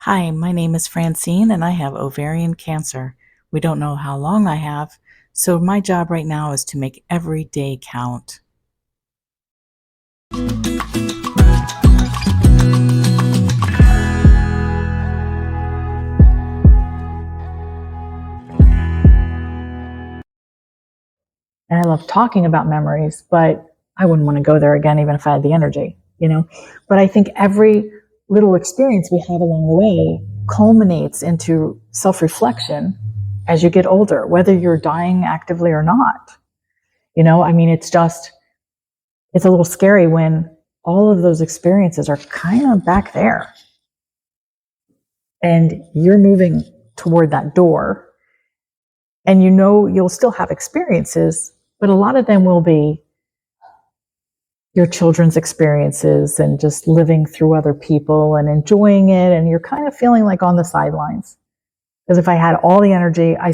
Hi, my name is Francine and I have ovarian cancer. We don't know how long I have, so my job right now is to make every day count. And I love talking about memories, but I wouldn't want to go there again even if I had the energy, But I think every little experience we have along the way culminates into self-reflection as you get older, whether you're dying actively or not. It's a little scary when all of those experiences are kind of back there and you're moving toward that door, and you'll still have experiences, but a lot of them will be your children's experiences and just living through other people and enjoying it, and you're kind of feeling like on the sidelines. Because if I had all the energy, I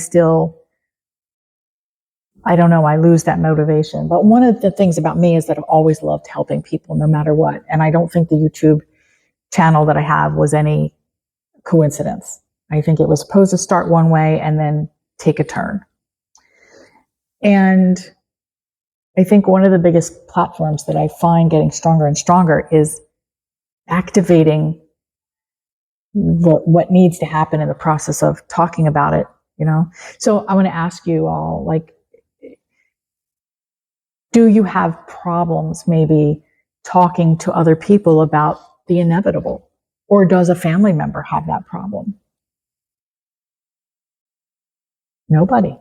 don't know, I lose that motivation. But one of the things about me is that I've always loved helping people no matter what. And I don't think the YouTube channel that I have was any coincidence. I think it was supposed to start one way and then take a turn. And I think one of the biggest platforms that I find getting stronger and stronger is activating what needs to happen in the process of talking about it, So I want to ask you all, do you have problems maybe talking to other people about the inevitable? Or does a family member have that problem? Nobody.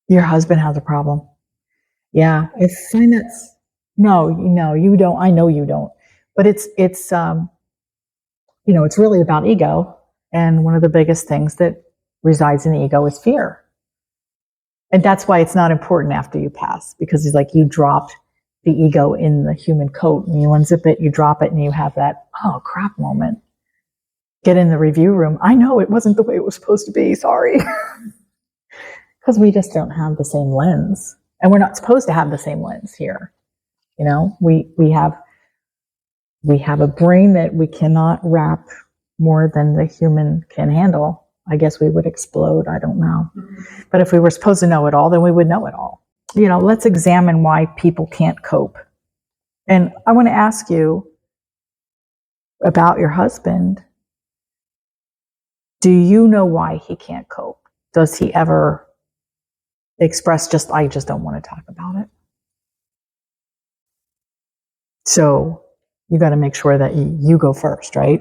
Your husband has a problem. Yeah, I find that's no, you don't. I know you don't. But it's really about ego, and one of the biggest things that resides in the ego is fear. And that's why it's not important after you pass, because it's like you dropped the ego in the human coat and you unzip it, you drop it, and you have that, oh crap moment. Get in the review room. I know it wasn't the way it was supposed to be. Sorry. Because we just don't have the same lens. And we're not supposed to have the same lens here. We have a brain that we cannot wrap more than the human can handle. I guess we would explode. I don't know. But if we were supposed to know it all, then we would know it all. Let's examine why people can't cope. And I want to ask you about your husband. Do you know why he can't cope? Does he ever express I just don't want to talk about it? So you got to make sure that you go first, right?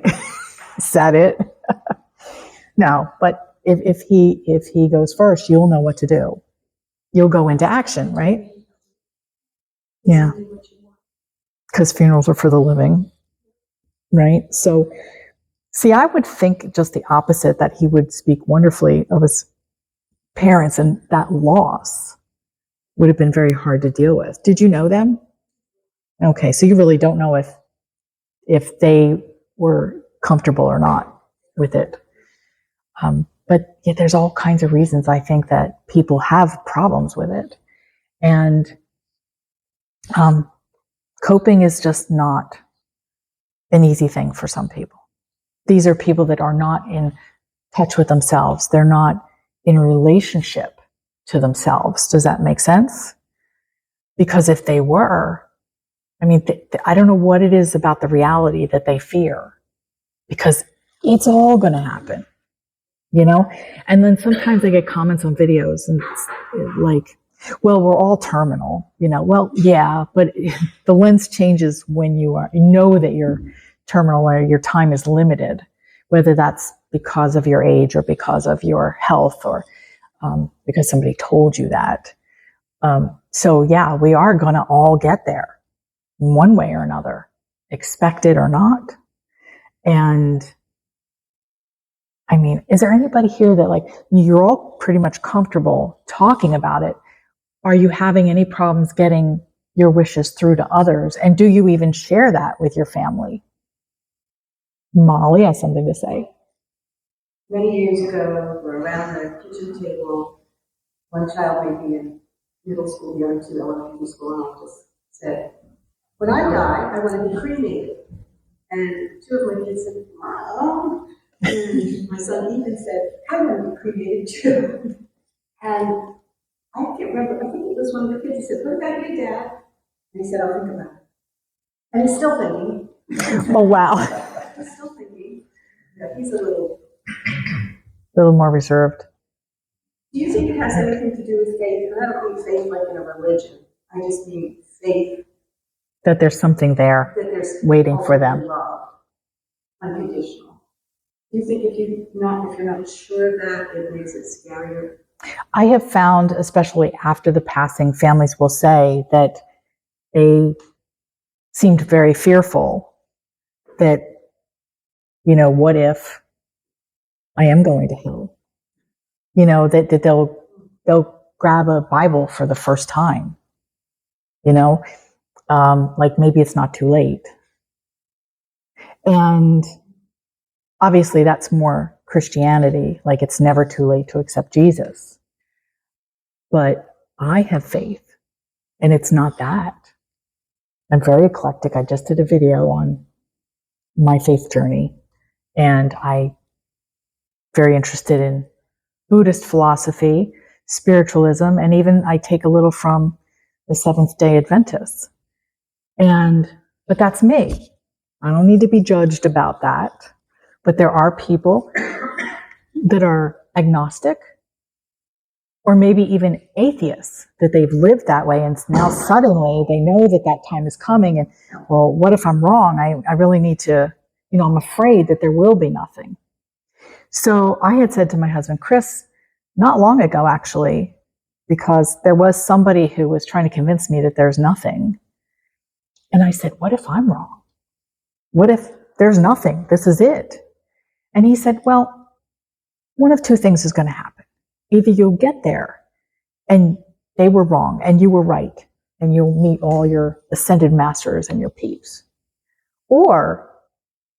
Is that it? No, but if he goes first, you'll know what to do. You'll go into action, right? Yeah. Because funerals are for the living, right? So, see, I would think just the opposite, that he would speak wonderfully of his parents, and that loss would have been very hard to deal with. Did you know them? Okay, so you really don't know if they were comfortable or not with it. But yet there's all kinds of reasons I think that people have problems with it. And coping is just not an easy thing for some people. These are people that are not in touch with themselves. They're not in relationship to themselves. Does that make sense? Because if they were, I don't know what it is about the reality that they fear, because it's all going to happen, And then sometimes I get comments on videos and it's like, well, we're all terminal, Well, yeah, but the lens changes when you know that you're terminal or your time is limited, whether that's because of your age or because of your health or because somebody told you that. So yeah, we are going to all get there one way or another, expect it or not. And is there anybody here that you're all pretty much comfortable talking about it? Are you having any problems getting your wishes through to others? And do you even share that with your family? Molly has something to say. Many years ago, we're around the kitchen table. One child may be in middle school, the other two elementary school, and I just said, when I die, I want to be cremated. And two of my kids said, Mom. And my son Ethan said, I want to be created too. And I can't remember, I think it was one of the kids, he said, what about you, Dad? And he said, I'll think about it. And he's still thinking. Oh, wow. He's still thinking. Yeah, he's a little more reserved. Do you think it has anything to do with faith? And I don't mean faith like in a religion. I just mean faith That there's something there that there's waiting for them. Love, unconditional. Do you think if you're not sure of that, it makes it scarier? I have found, especially after the passing, families will say that they seemed very fearful that, what if I am going to hell? That they'll grab a Bible for the first time, like maybe it's not too late. And obviously that's more Christianity, like it's never too late to accept Jesus. But I have faith, and it's not that. I'm very eclectic. I just did a video on my faith journey, and I'm very interested in Buddhist philosophy, spiritualism, and even I take a little from the Seventh-day Adventists. But that's me. I don't need to be judged about that. But there are people that are agnostic, or maybe even atheists, that they've lived that way, and now suddenly they know that time is coming, and, well, what if I'm wrong? I really need to, I'm afraid that there will be nothing. So I had said to my husband, Chris, not long ago, actually, because there was somebody who was trying to convince me that there's nothing. And I said, what if I'm wrong? What if there's nothing? This is it. And he said, well, one of two things is going to happen. Either you'll get there and they were wrong and you were right, and you'll meet all your ascended masters and your peeps. Or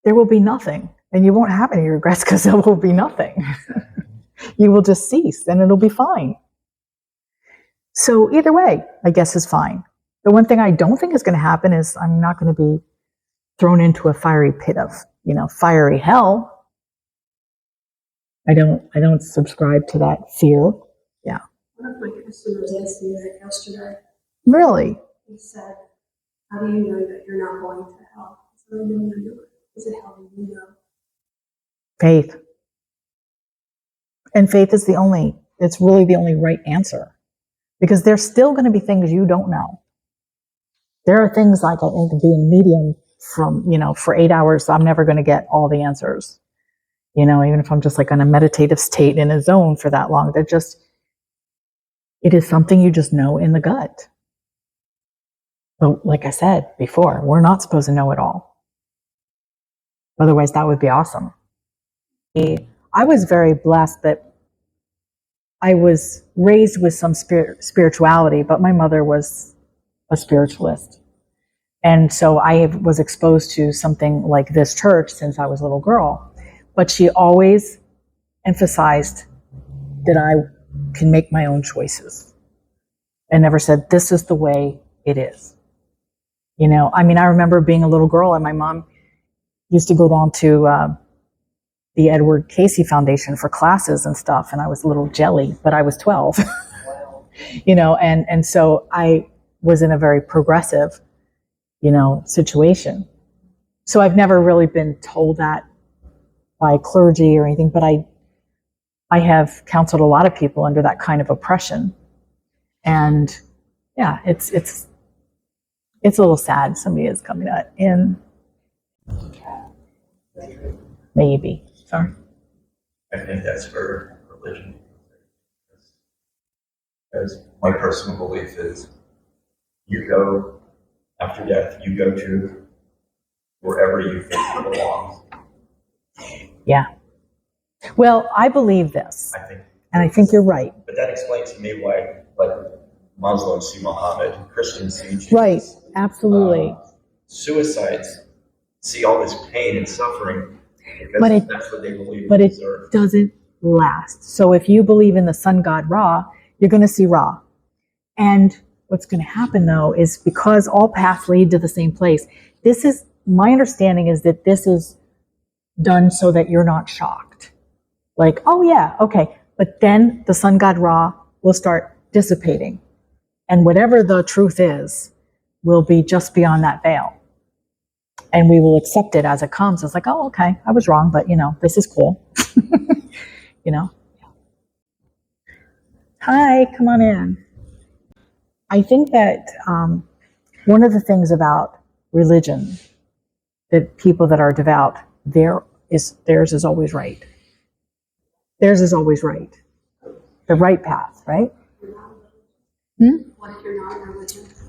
there will be nothing, and you won't have any regrets because there will be nothing. You will just cease and it'll be fine. So either way, I guess, is fine. The one thing I don't think is going to happen is I'm not going to be thrown into a fiery pit of, fiery hell. I don't subscribe to that fear. Yeah. One of my customers asked me that yesterday. Really? He said, how do you know that you're not going to hell? I said, I know you know it. Is it how you know? Faith. And faith is it's really the only right answer. Because there's still going to be things you don't know. There are things like I can be in medium from, for 8 hours, I'm never going to get all the answers. Even if I'm just like in a meditative state in a zone for that long, it is something you just know in the gut. But like I said before, we're not supposed to know it all. Otherwise, that would be awesome. I was very blessed that I was raised with some spirituality, but my mother was a spiritualist. And so I was exposed to something like this church since I was a little girl. But she always emphasized that I can make my own choices, and never said, this is the way it is. I remember being a little girl, and my mom used to go down to the Edward Casey Foundation for classes and stuff, and I was a little jelly, but I was 12. And so I was in a very progressive, situation. So I've never really been told that by clergy or anything, but I have counseled a lot of people under that kind of oppression. And yeah, it's a little sad somebody is coming in. Maybe. Sorry. I think that's for religion. Because my personal belief is you go after death, you go to wherever you think you belong. Yeah. Well, I believe this. I think you're right. But that explains to me why, like, Muslims see Muhammad, Christians see Jesus. Right. Absolutely. Suicides see all this pain and suffering because that's what they believe. But it doesn't last. So if you believe in the sun god Ra, you're going to see Ra. And what's going to happen, though, is because all paths lead to the same place, this is my understanding is that this is done so that you're not shocked. Like, oh yeah, okay. But then the sun god Ra will start dissipating. And whatever the truth is, will be just beyond that veil. And we will accept it as it comes. It's like, oh, okay, I was wrong, but this is cool. you know? Hi, come on in. I think that one of the things about religion, that people that are devout, theirs is always right. Theirs is always right. The right path, right? What if you're not religious?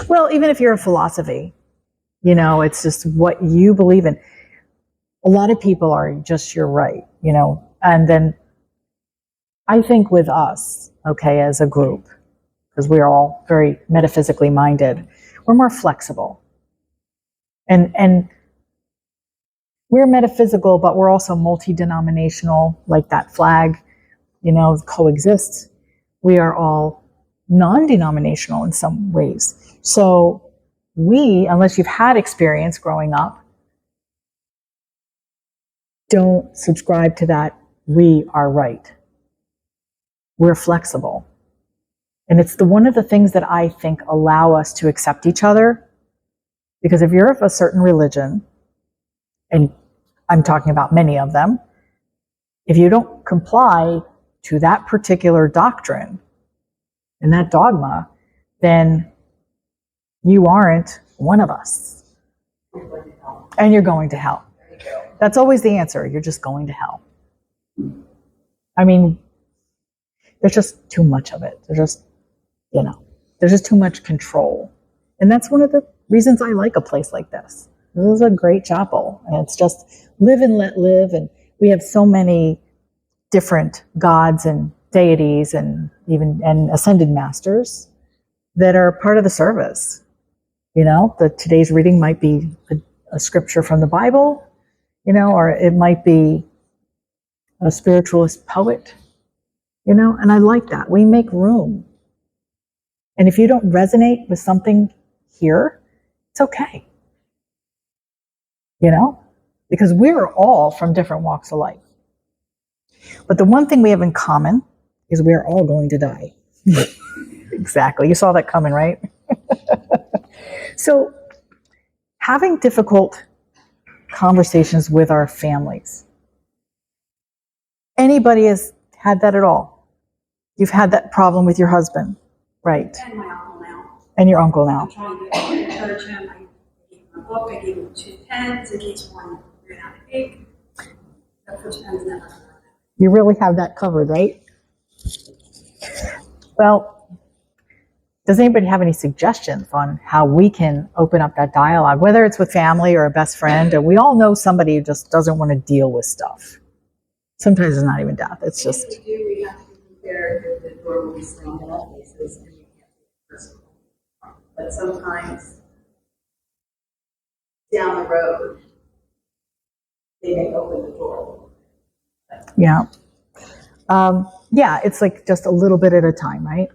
Well, even if you're a philosophy, it's just what you believe in. A lot of people are just, you're right, and then I think with us, okay, as a group, because we're all very metaphysically minded, we're more flexible. And we're metaphysical, but we're also multi-denominational, like that flag, coexists. We are all non-denominational in some ways. So unless you've had experience growing up, don't subscribe to that we are right. We're flexible. And it's one of the things that I think allow us to accept each other. Because if you're of a certain religion, and I'm talking about many of them, if you don't comply to that particular doctrine and that dogma, then you aren't one of us. And you're going to hell. That's always the answer. You're just going to hell. I mean, there's just too much of it. There's just too much control. And that's one of the reasons I like a place like this. This is a great chapel, and it's just live and let live. And we have so many different gods and deities and ascended masters that are part of the service. Today's reading might be a scripture from the Bible, or it might be a spiritualist poet, and I like that. We make room. And if you don't resonate with something here, it's okay. Because we're all from different walks of life. But the one thing we have in common is we're all going to die. Exactly. You saw that coming, right? So, having difficult conversations with our families. Anybody has had that at all? You've had that problem with your husband, right? And my uncle now. And your uncle now. I'm trying to encourage him. I gave him a book. I gave him 2 pens in case one ran out of ink. The first pen's never run out. You really have that covered, right? Well, does anybody have any suggestions on how we can open up that dialogue, whether it's with family or a best friend, or we all know somebody who just doesn't want to deal with stuff. Sometimes it's not even death. It's just... We have to be prepared that the door will be slammed in all places and you can't take it personally. But sometimes down the road, they may open the door. Yeah. It's like just a little bit at a time, right?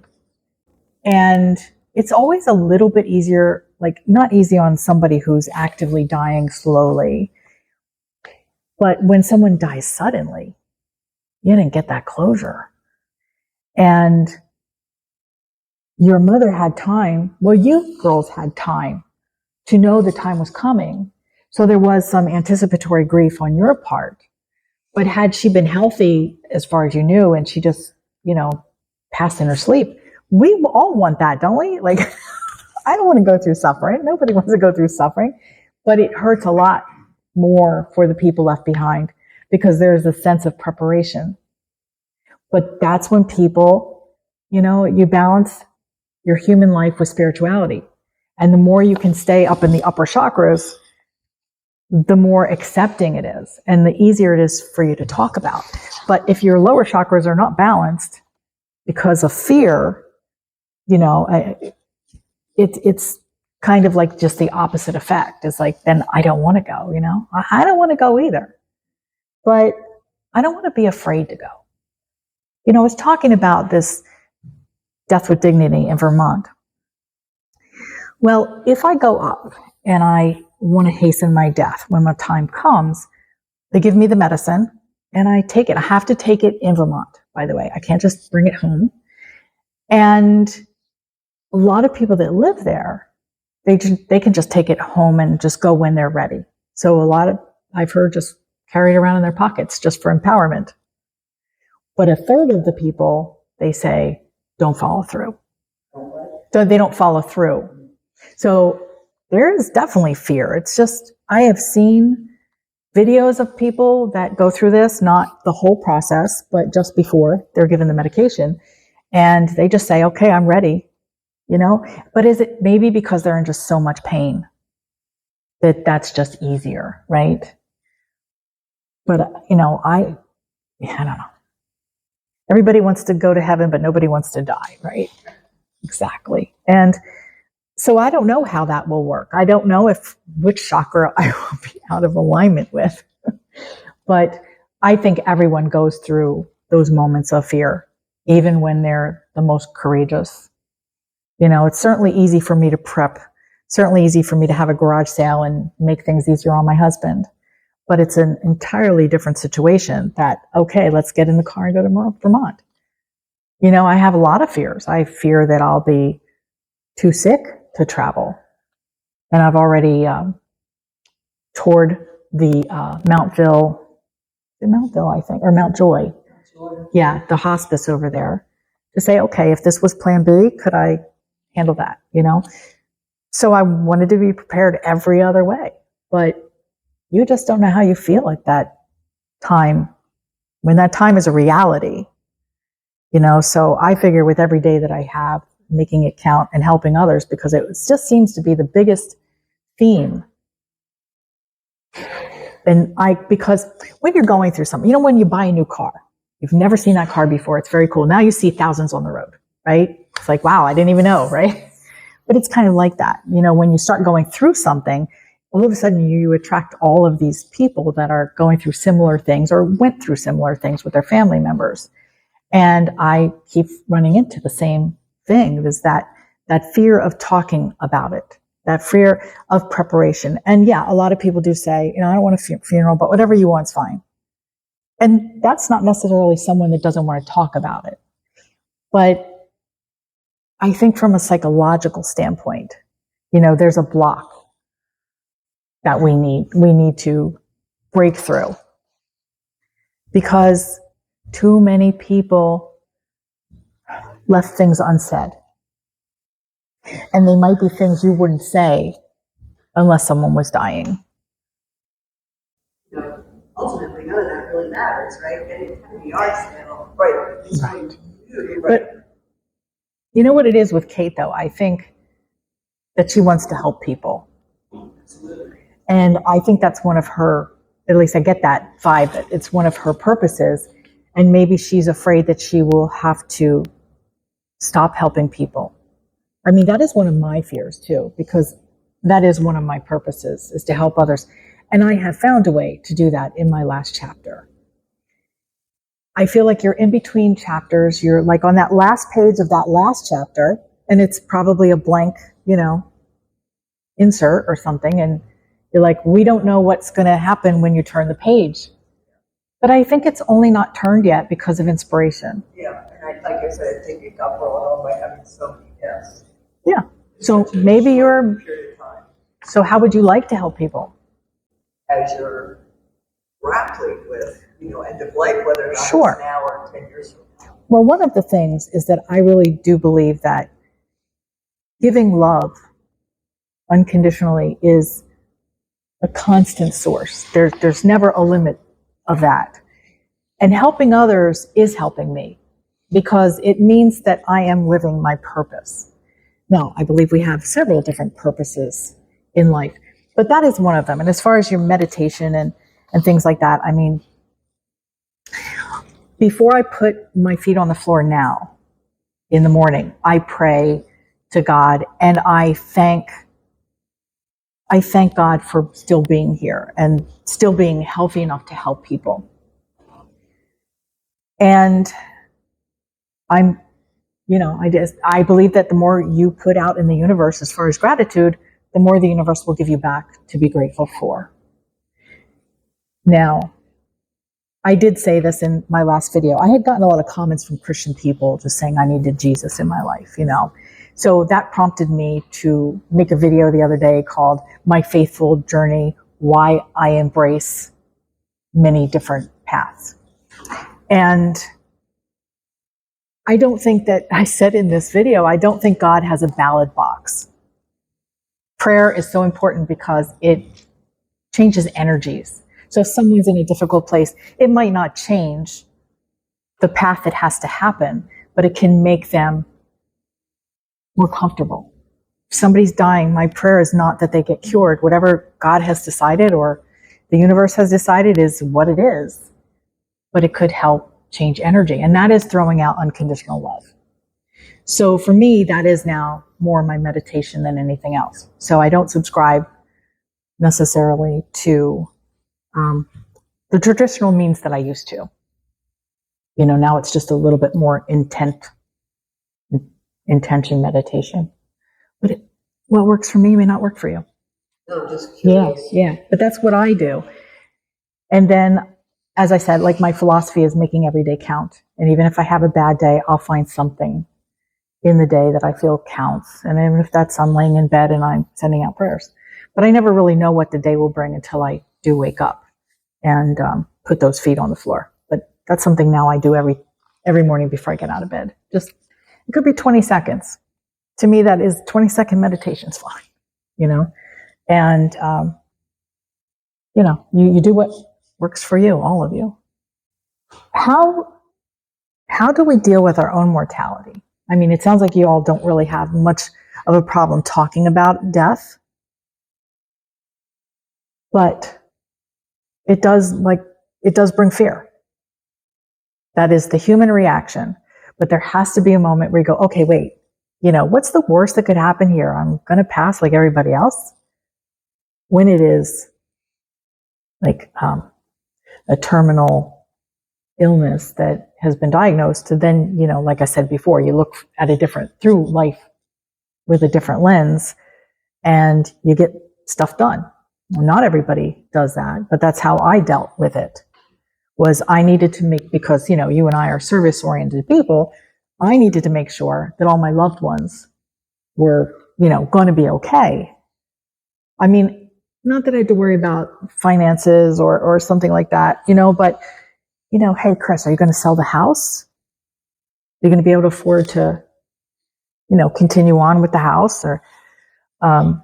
And it's always a little bit easier, like not easy on somebody who's actively dying slowly. But when someone dies suddenly, you didn't get that closure. And your mother had time, well, you girls had time to know the time was coming. So there was some anticipatory grief on your part. But had she been healthy, as far as you knew, and she just, passed in her sleep, we all want that, don't we? Like, I don't want to go through suffering. Nobody wants to go through suffering. But it hurts a lot more for the people left behind because there's a sense of preparation. But that's when people, you balance your human life with spirituality. And the more you can stay up in the upper chakras, the more accepting it is and the easier it is for you to talk about. But if your lower chakras are not balanced because of fear, it's kind of like just the opposite effect. It's like, then I don't want to go, I don't want to go either, but I don't want to be afraid to go. I was talking about this Death with Dignity in Vermont. Well, if I go up and I want to hasten my death. When my time comes, they give me the medicine and I take it. I have to take it in Vermont, by the way. I can't just bring it home. And a lot of people that live there, they can just take it home and just go when they're ready. So I've heard just carry it around in their pockets just for empowerment. But a third of the people, they say, don't follow through. So they don't follow through. So there is definitely fear. It's just, I have seen videos of people that go through this, not the whole process, but just before they're given the medication. And they just say, okay, I'm ready, But is it maybe because they're in just so much pain that's just easier, right? But, I don't know. Everybody wants to go to heaven, but nobody wants to die, right? Exactly. And so I don't know how that will work. I don't know which chakra I will be out of alignment with. But I think everyone goes through those moments of fear, even when they're the most courageous. It's certainly easy for me to prep, certainly easy for me to have a garage sale and make things easier on my husband. But it's an entirely different situation that, okay, let's get in the car and go to Vermont. I have a lot of fears. I fear that I'll be too sick to travel. And I've already toured the Mountville, I think, or Mount Joy. Yeah, the hospice over there. To say, okay, if this was plan B, could I handle that, So I wanted to be prepared every other way. But you just don't know how you feel at that time, when that time is a reality, So I figure with every day that I have, making it count and helping others, because it just seems to be the biggest theme. And because when you're going through something, when you buy a new car, you've never seen that car before. It's very cool. Now you see thousands on the road, right? It's like, wow, I didn't even know, right? But it's kind of like that. When you start going through something, all of a sudden you attract all of these people that are going through similar things or went through similar things with their family members. And I keep running into the same thing, is that fear of talking about it, that fear of preparation. And yeah, a lot of people do say, I don't want a funeral, but whatever you want's fine. And that's not necessarily someone that doesn't want to talk about it. But I think from a psychological standpoint, there's a block that we need to break through, because too many people left things unsaid. And they might be things you wouldn't say unless someone was dying. Ultimately, none of that really matters, right? And it's kind of the art scale. Right. But you know what it is with Kate, though? I think that she wants to help people. Absolutely. And I think that's one of her, at least I get that vibe, that it's one of her purposes. And maybe she's afraid that she will have to stop helping people. I mean, that is one of my fears too, because that is one of my purposes, is to help others. And I have found a way to do that in my last chapter. I feel like you're in between chapters. You're like on that last page of that last chapter, and it's probably a blank, insert or something. And you're like, we don't know what's going to happen when you turn the page. But I think it's only not turned yet because of inspiration. Yeah, and like I said, I think it got brought on by having so many guests. Yeah. So maybe you're. So how would you like to help people? As you're grappling with, end of life, whether or not Sure. It's now or 10 years from now. Well, one of the things is that I really do believe that giving love unconditionally is a constant source. There's never a limit of that. And helping others is helping me, because it means that I am living my purpose. Now, I believe we have several different purposes in life, but that is one of them. And as far as your meditation and things like that, I mean, before I put my feet on the floor now in the morning, I pray to God, and I thank God for still being here and still being healthy enough to help people. And I believe that the more you put out in the universe as far as gratitude, the more the universe will give you back to be grateful for. Now, I did say this in my last video. I had gotten a lot of comments from Christian people just saying I needed Jesus in my life, you know. So that prompted me to make a video the other day called My Faithful Journey, Why I Embrace Many Different Paths. And I don't think that, I said in this video, I don't think God has a ballot box. Prayer is so important because it changes energies. So if someone's in a difficult place, it might not change the path that has to happen, but it can make them more comfortable. If somebody's dying, my prayer is not that they get cured. Whatever God has decided or the universe has decided is what it is, but it could help change energy. And that is throwing out unconditional love. So for me, that is now more my meditation than anything else. So I don't subscribe necessarily to the traditional means that I used to. You know, now it's just a little bit more intention meditation. But what works for me may not work for you. No, just curious. Yeah. But that's what I do. And then, as I said, like my philosophy is making every day count. And even if I have a bad day, I'll find something in the day that I feel counts. And even if that's I'm laying in bed and I'm sending out prayers. But I never really know what the day will bring until I do wake up and put those feet on the floor. But that's something now I do every morning before I get out of bed. Just, it could be 20 seconds. To me, that is 20-second meditation's fine, you know? And, you know, you do what works for you, all of you. How do we deal with our own mortality? I mean, it sounds like you all don't really have much of a problem talking about death, but it does bring fear. That is the human reaction. But there has to be a moment where you go, okay, wait, you know, what's the worst that could happen here? I'm going to pass like everybody else. When it is like a terminal illness that has been diagnosed, to then, you know, like I said before, you look at through life with a different lens and you get stuff done. Not everybody does that, but that's how I dealt with it. Was I needed to make, because, you know, you and I are service-oriented people, I needed to make sure that all my loved ones were, you know, going to be okay. I mean, not that I had to worry about finances or something like that, you know, but, you know, hey, Chris, are you going to sell the house? Are you going to be able to afford to, you know, continue on with the house? Or, and,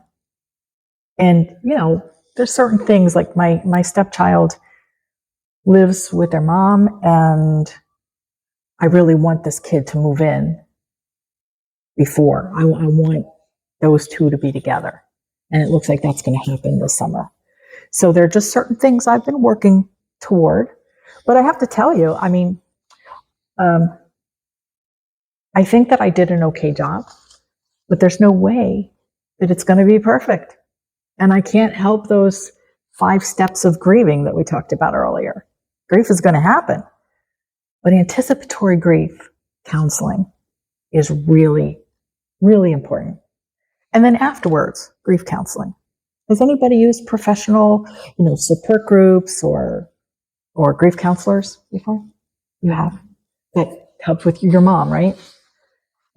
you know, there's certain things like my stepchild lives with their mom, and I really want this kid to move in before. I want those two to be together. And it looks like that's going to happen this summer. So there are just certain things I've been working toward. But I have to tell you, I mean, I think that I did an okay job, but there's no way that it's going to be perfect. And I can't help those 5 steps of grieving that we talked about earlier. Grief is going to happen. But anticipatory grief counseling is really, really important. And then afterwards, grief counseling. Has anybody used professional, you know, support groups or grief counselors before? You have? That helped with your mom, right?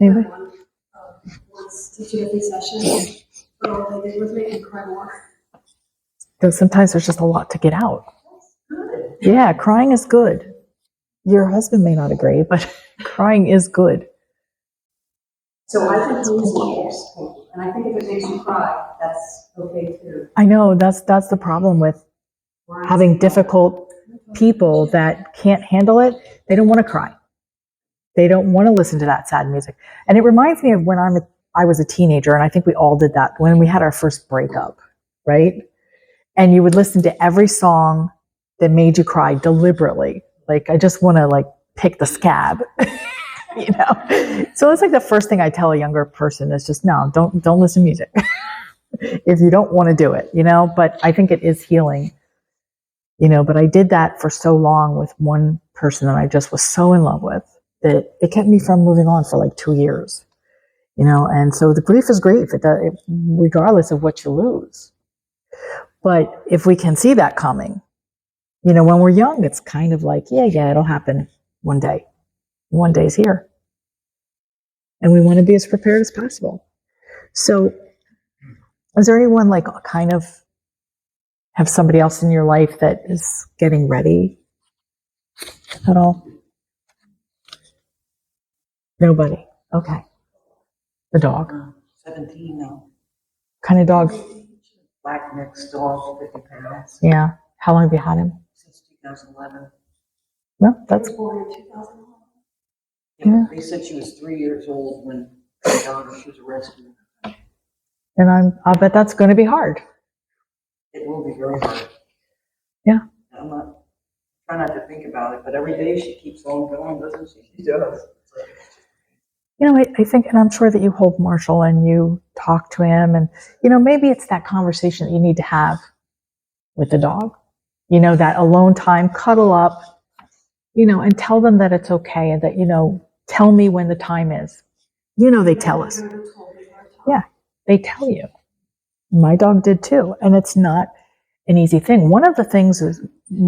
Anybody? Once teaching a few sessions, but all they did was make me cry more. Because sometimes there's just a lot to get out. Good. Yeah, crying is good. Your husband may not agree, but crying is good. So I think music is, and I think if it makes you cry, that's okay too. I know that's the problem with having difficult people that can't handle it. They don't want to cry. They don't want to listen to that sad music. And it reminds me of when I was a teenager, and I think we all did that when we had our first breakup, right? And you would listen to every song that made you cry deliberately. Like, I just want to like pick the scab, you know? So it's like the first thing I tell a younger person is just, no, don't listen to music if you don't want to do it, you know? But I think it is healing, you know, but I did that for so long with one person that I just was so in love with that it kept me from moving on for like 2 years. And so the grief is grief, regardless of what you lose. But if we can see that coming, when we're young, it's kind of like, yeah, it'll happen one day. One day's here. And we want to be as prepared as possible. So is there anyone like kind of have somebody else in your life that is getting ready at all? Nobody. Okay. The dog. 17 now. Kind of dog? Black mixed dog, 50 pounds. Yeah. How long have you had him? Since 2011. Well, that's born in 2001. Yeah. They said she was 3 years old when she was arrested. and I'll bet that's going to be hard. It will be very hard. Yeah. I'm not trying not to think about it, but every day she keeps on going, doesn't she? She does. I think, and I'm sure that you hold Marshall and you talk to him, and maybe it's that conversation that you need to have with the dog. That alone time, cuddle up, and tell them that it's okay, and that tell me when the time is. They tell us. Yeah, they tell you. My dog did too, and it's not an easy thing. One of the things is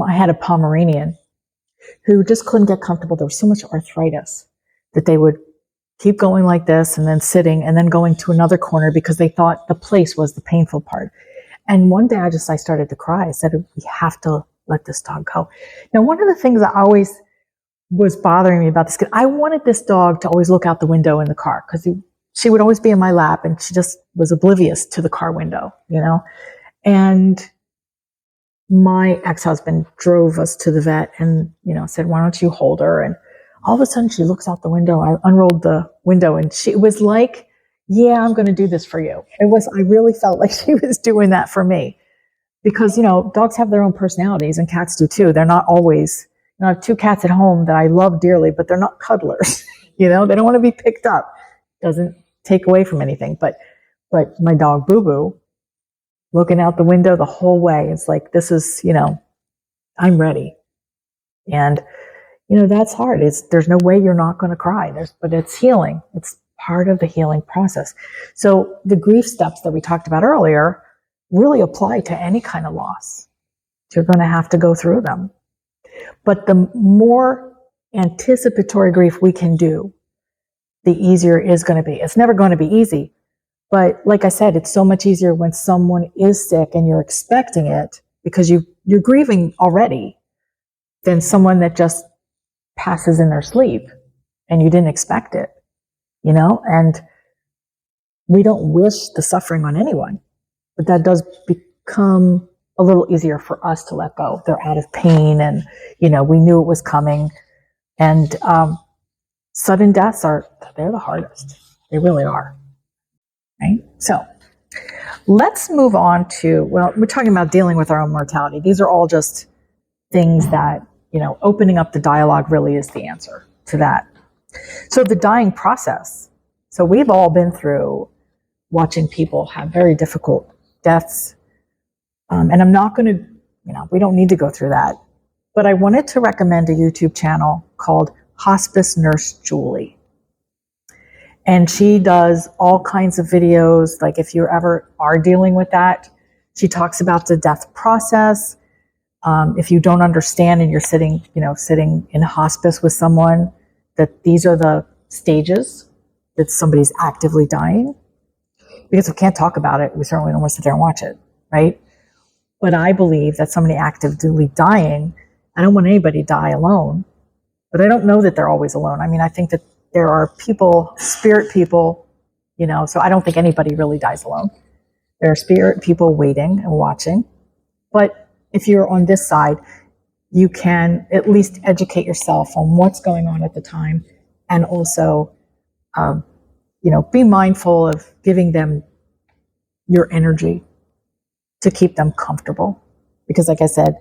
I had a Pomeranian who just couldn't get comfortable. There was so much arthritis that they would keep going like this and then sitting and then going to another corner because they thought the place was the painful part. And one day I started to cry. I said, we have to let this dog go. Now, one of the things that always was bothering me about this, I wanted this dog to always look out the window in the car because she would always be in my lap and she just was oblivious to the car window, and my ex-husband drove us to the vet and, said, why don't you hold her? And all of a sudden she looks out the window. I unrolled the window and it was like, yeah, I'm going to do this for you. I really felt like she was doing that for me because, dogs have their own personalities and cats do too. They're not always, I have 2 cats at home that I love dearly, but they're not cuddlers. They don't want to be picked up. Doesn't take away from anything. But my dog Boo Boo, looking out the window the whole way, it's like, this is, I'm ready. And, that's hard. There's no way you're not going to cry. But it's healing. It's part of the healing process. So the grief steps that we talked about earlier really apply to any kind of loss. You're going to have to go through them. But the more anticipatory grief we can do, the easier it is going to be. It's never going to be easy. But like I said, it's so much easier when someone is sick and you're expecting it because you're grieving already than someone that just passes in their sleep and you didn't expect it, and we don't wish the suffering on anyone, but that does become a little easier for us to let go. They're out of pain and, we knew it was coming. And sudden deaths they're the hardest. They really are. Right? So let's move on to, we're talking about dealing with our own mortality. These are all just things that, opening up the dialogue really is the answer to that. So the dying process. So we've all been through watching people have very difficult deaths. And I'm not going to, we don't need to go through that. But I wanted to recommend a YouTube channel called Hospice Nurse Julie. And she does all kinds of videos. Like if you ever are dealing with that, she talks about the death process. If you don't understand and you're sitting in hospice with someone, that these are the stages that somebody's actively dying. Because we can't talk about it, we certainly don't want to sit there and watch it, right? But I believe that somebody actively dying, I don't want anybody to die alone, but I don't know that they're always alone. I mean, I think that there are people, spirit people, so I don't think anybody really dies alone. There are spirit people waiting and watching. But if you're on this side, you can at least educate yourself on what's going on at the time and also, be mindful of giving them your energy to keep them comfortable. Because like I said,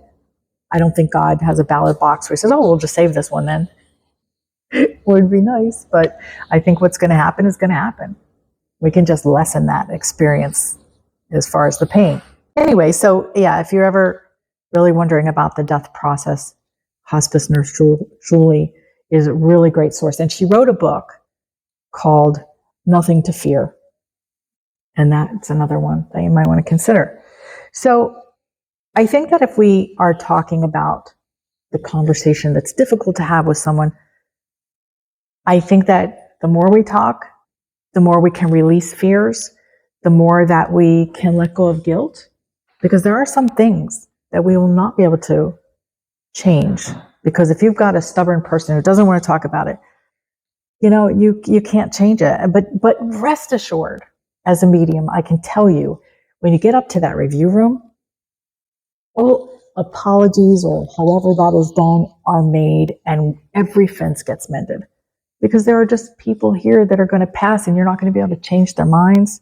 I don't think God has a ballot box where he says, oh, we'll just save this one then. Would be nice, but I think what's going to happen is going to happen. We can just lessen that experience as far as the pain. Anyway, so yeah, if you're ever really wondering about the death process, Hospice Nurse Julie is a really great source. And she wrote a book called nothing to fear. And that's another one that you might want to consider. So I think that if we are talking about the conversation that's difficult to have with someone, I think that the more we talk, the more we can release fears, the more that we can let go of guilt, because there are some things that we will not be able to change. Because if you've got a stubborn person who doesn't want to talk about it, you can't change it. But rest assured, as a medium, I can tell you, when you get up to that review room, all apologies or however that is done are made, and every fence gets mended. Because there are just people here that are going to pass, and you're not going to be able to change their minds.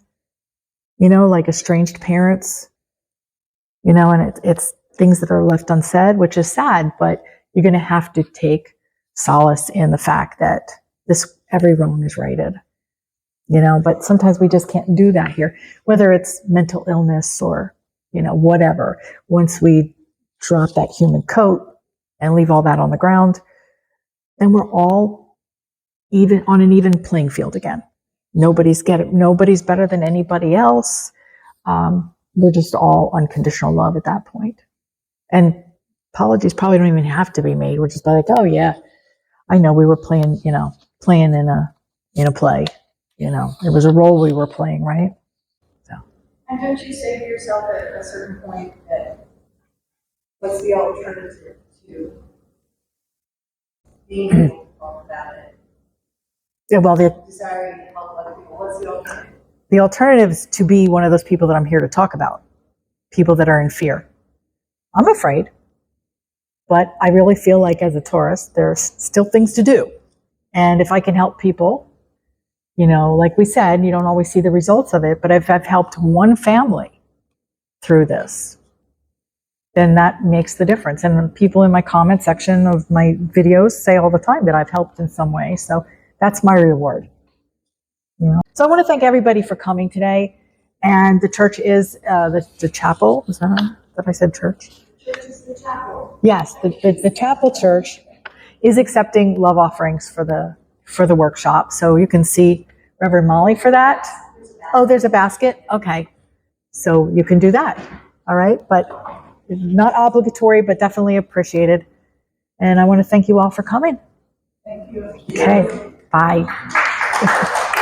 Like estranged parents, and it's things that are left unsaid, which is sad, but you're going to have to take solace in the fact that every wrong is righted. But sometimes we just can't do that here, whether it's mental illness or, whatever. Once we drop that human coat and leave all that on the ground, then we're all even on an even playing field again. Nobody's better than anybody else. We're just all unconditional love at that point. And apologies probably don't even have to be made. We're just like, oh yeah, I know we were playing in a play. It was a role we were playing, right? So. And don't you say to yourself at a certain point that what's the alternative to being able to talk about it? Yeah, well, Desiring to help other people. What's the alternative? The alternative is to be one of those people that I'm here to talk about. People that are in fear. I'm afraid, but I really feel like as a Taurus, there's still things to do. And if I can help people, like we said, you don't always see the results of it, but if I've helped one family through this, then that makes the difference. And people in my comment section of my videos say all the time that I've helped in some way. So that's my reward. So I want to thank everybody for coming today. And the church is the chapel. Is that I said church? Church is the chapel. Yes, the chapel church is accepting love offerings for the workshop. So you can see Reverend Molly for that. Oh, there's a basket. Okay, so you can do that. All right, but not obligatory, but definitely appreciated. And I want to thank you all for coming. Thank you. Okay, bye.